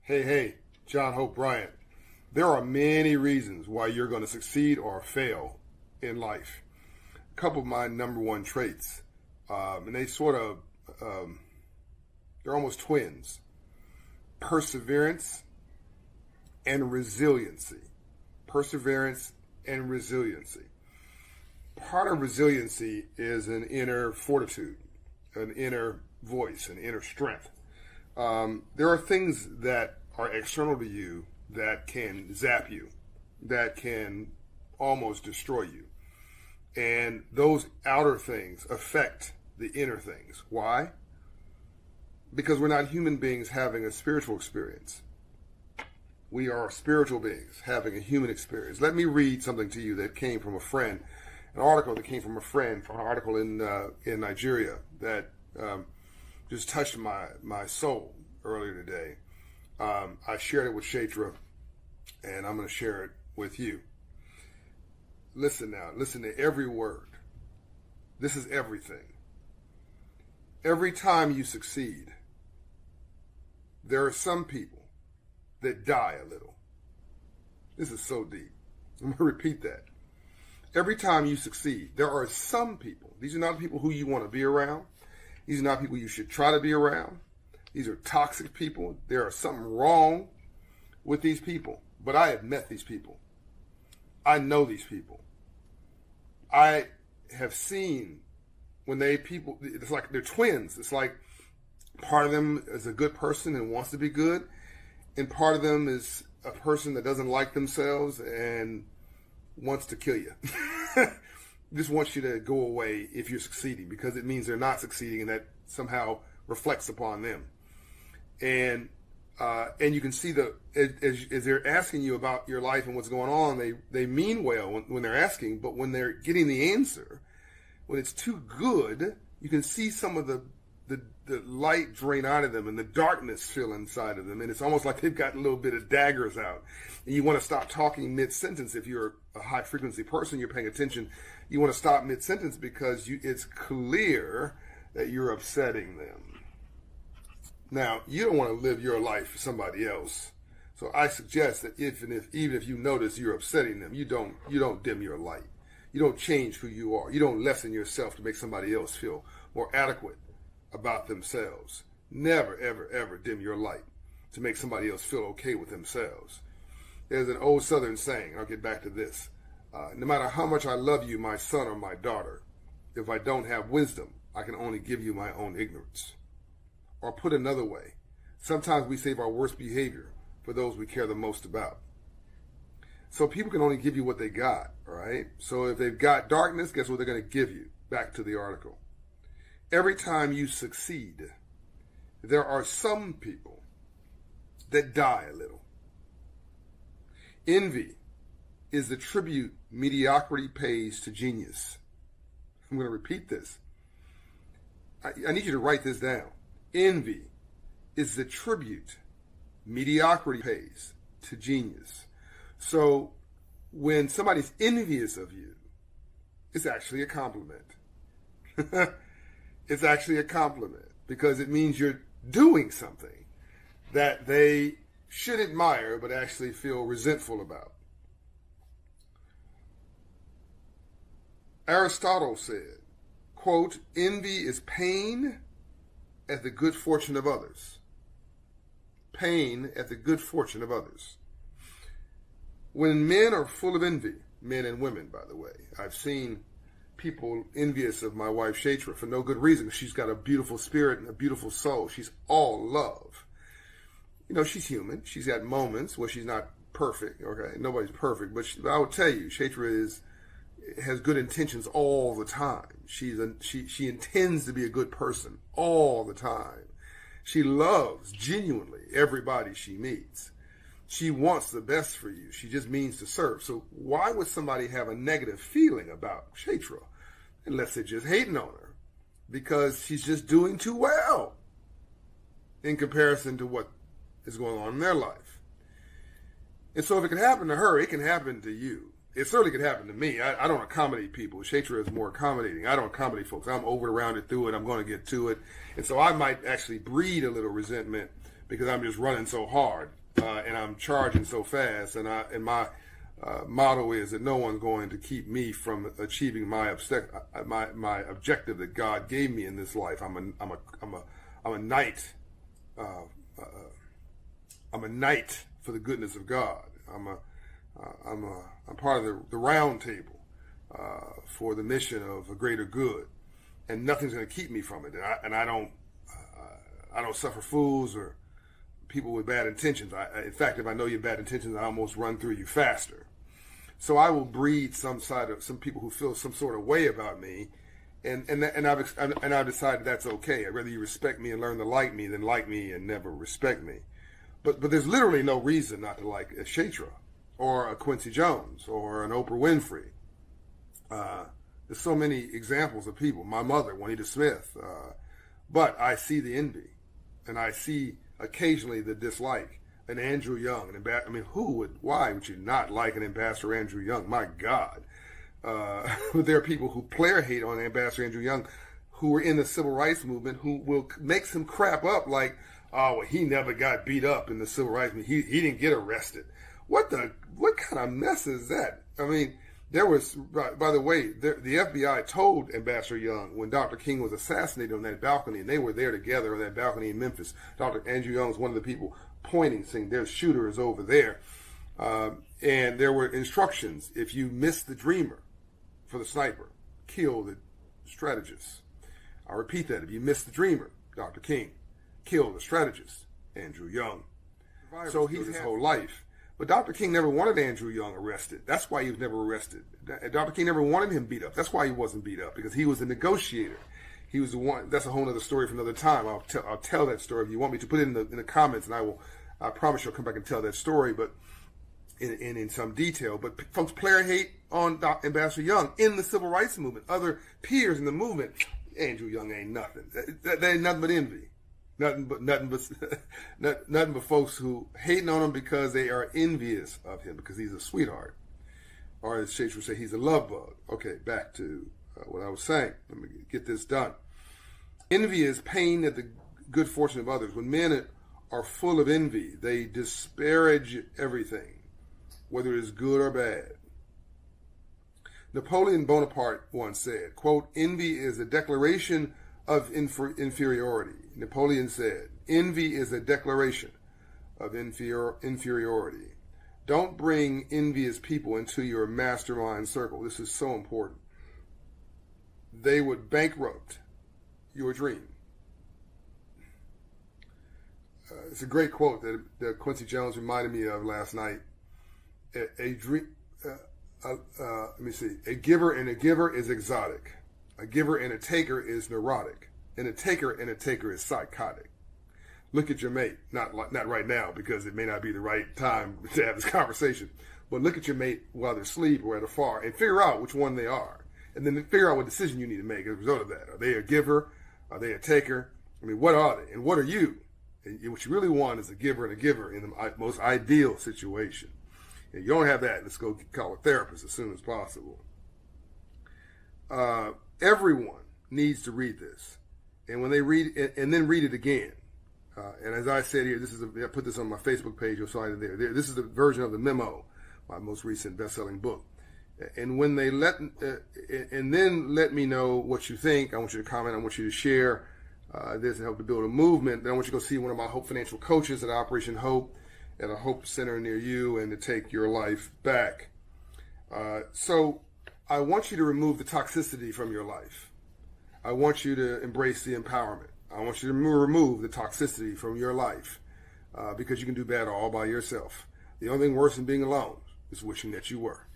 Hey, John Hope Bryant. There are many reasons why you're going to succeed or fail in life. A couple of my number one traits, and they sort of, they're almost twins: perseverance and resiliency. Perseverance and resiliency. Part of resiliency is an inner fortitude, an inner voice, an inner strength. There are things that are external to you that can zap you, that can almost destroy you. And those outer things affect the inner things. Why? Because we're not human beings having a spiritual experience. We are spiritual beings having a human experience. Let me read something to you that came from a friend, an article that came from a friend, from an article in Nigeria that just touched my soul earlier today. I shared it with Kshetra, and I'm going to share it with you. Listen now. Listen to every word. This is everything. Every time you succeed, there are some people that die a little. This is so deep. I'm going to repeat that. Every time you succeed, there are some people. These are not people who you want to be around. These are not people you should try to be around. These are toxic people. There is something wrong with these people. But I have met these people. I know these people. I have seen when it's like they're twins. It's like part of them is a good person and wants to be good, and part of them is a person that doesn't like themselves and wants to kill you. Just wants you to go away if you're succeeding, because it means they're not succeeding, and that somehow reflects upon them. And you can see as they're asking you about your life and what's going on, they mean well when they're asking, but when they're getting the answer, when it's too good, you can see some of the light drain out of them and the darkness fill inside of them, and it's almost like they've got a little bit of daggers out, and you want to stop talking mid-sentence. If you're a high-frequency person, you're paying attention, you want to stop mid-sentence because it's clear that you're upsetting them. Now, you don't want to live your life for somebody else, so I suggest that even if you notice you're upsetting them, you don't dim your light. You don't change who you are. You don't lessen yourself to make somebody else feel more adequate about themselves. Never, ever, ever dim your light to make somebody else feel okay with themselves. There's an old Southern saying, I'll get back to this. No matter how much I love you, my son or my daughter, if I don't have wisdom, I can only give you my own ignorance. Or put another way, sometimes we save our worst behavior for those we care the most about. So people can only give you what they got, all right? So if they've got darkness, guess what they're going to give you? Back to the article. Every time you succeed, there are some people that die a little. Envy is the tribute mediocrity pays to genius. I'm going to repeat this. I need you to write this down. Envy is the tribute mediocrity pays to genius. So when somebody's envious of you, it's actually a compliment. It's actually a compliment because it means you're doing something that they should admire but actually feel resentful about. Aristotle said, quote, envy is pain at the good fortune of others. Pain at the good fortune of others. When men are full of envy, men and women, by the way, I've seen people envious of my wife Kshetra for no good reason. She's got a beautiful spirit and a beautiful soul. She's all love. You know, she's human. She's got moments where she's not perfect. Okay, nobody's perfect, but I will tell you, Kshetra has good intentions all the time. She intends to be a good person all the time. She loves genuinely everybody she meets. She wants the best for you. She just means to serve. So why would somebody have a negative feeling about Kshetra unless they're just hating on her? Because she's just doing too well in comparison to what is going on in their life. And so if it can happen to her, it can happen to you. It certainly could happen to me. I don't accommodate people. Kshetra is more accommodating. I don't accommodate folks. I'm over it, around it, through it. I'm going to get to it. And so I might actually breed a little resentment because I'm just running so hard and I'm charging so fast, and my motto is that no one's going to keep me from achieving my objective that God gave me in this life. I'm a knight. I'm a knight for the goodness of God. I'm part of the round table for the mission of a greater good, and nothing's going to keep me from it. And I don't suffer fools or people with bad intentions. In fact, if I know you have bad intentions, I almost run through you faster. So I will breed some people who feel some sort of way about me, and I've decided that's okay. I'd rather you respect me and learn to like me than like me and never respect me. But there's literally no reason not to like a Shatra or a Quincy Jones or an Oprah Winfrey. There's so many examples of people. My mother, Juanita Smith. But I see the envy, and I see occasionally the dislike. An Andrew Young, why would you not like an Ambassador Andrew Young? My God. There are people who player hate on Ambassador Andrew Young who were in the civil rights movement who will make some crap up like, oh, well, he never got beat up in the civil rights movement. He didn't get arrested. What kind of mess is that? I mean, there was, by the way, the FBI told Ambassador Young when Dr. King was assassinated on that balcony, and they were there together on that balcony in Memphis. Dr. Andrew Young was one of the people pointing, saying, there's shooters over there. And there were instructions. If you miss the dreamer for the sniper, kill the strategist. I repeat that. If you miss the dreamer, Dr. King, kill the strategist, Andrew Young. So he's his whole life. But Dr. King never wanted Andrew Young arrested. That's why he was never arrested. Dr. King never wanted him beat up. That's why he wasn't beat up, because he was the negotiator. He was the one. That's a whole other story for another time. I'll tell that story if you want me to. Put it in the comments, and I promise you'll come back and tell that story, but in some detail. But folks player hate on Ambassador Young in the civil rights movement. Other peers in the movement, Andrew Young ain't nothing. That ain't nothing but envy. Nothing but folks who hating on him because they are envious of him because he's a sweetheart, or as Shakespeare would say, he's a love bug. Okay, back to what I was saying. Let me get this done. Envy is pain at the good fortune of others. When men are full of envy, they disparage everything, whether it is good or bad. Napoleon Bonaparte once said, quote, envy is a declaration of inferiority. Napoleon said, envy is a declaration of inferiority. Don't bring envious people into your mastermind circle. This is so important. They would bankrupt your dream. It's a great quote that Quincy Jones reminded me of last night. A giver and a giver is exotic. A giver and a taker is neurotic. And a taker is psychotic. Look at your mate. Not right now, because it may not be the right time to have this conversation. But look at your mate while they're asleep or at a far and figure out which one they are. And then figure out what decision you need to make as a result of that. Are they a giver? Are they a taker? What are they? And what are you? And what you really want is a giver and a giver in the most ideal situation. And you don't have that, let's go call a therapist as soon as possible. Everyone needs to read this. And when they read it, and then read it again. And as I said here, I put this on my Facebook page, you'll find it there. This is the version of the memo, my most recent best-selling book. And when they and then let me know what you think. I want you to comment. I want you to share this and help to build a movement. Then I want you to go see one of my Hope Financial coaches at Operation Hope at a Hope Center near you and to take your life back. So I want you to remove the toxicity from your life. I want you to embrace the empowerment. I want you to remove the toxicity from your life because you can do better all by yourself. The only thing worse than being alone is wishing that you were.